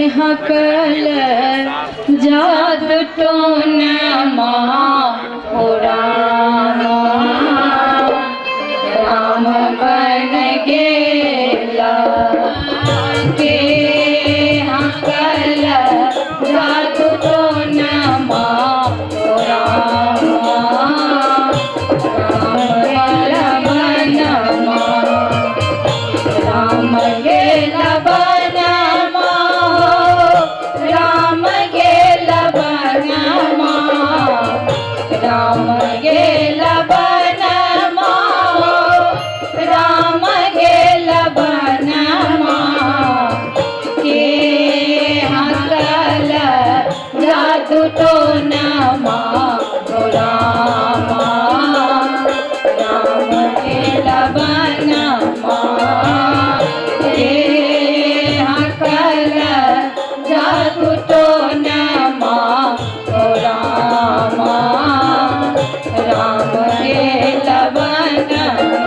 हकल जादू टोन हो राम राम बन गेला के हकल जादू टोन हो राम राम गेला बनमा राम गेला बनमा राम गेला बनमा राम गेला बनमा के हकल जादू टोनमा हो राम राम गेला बनमा के हकल जादू टोनमा हो राम राम गेला बनमा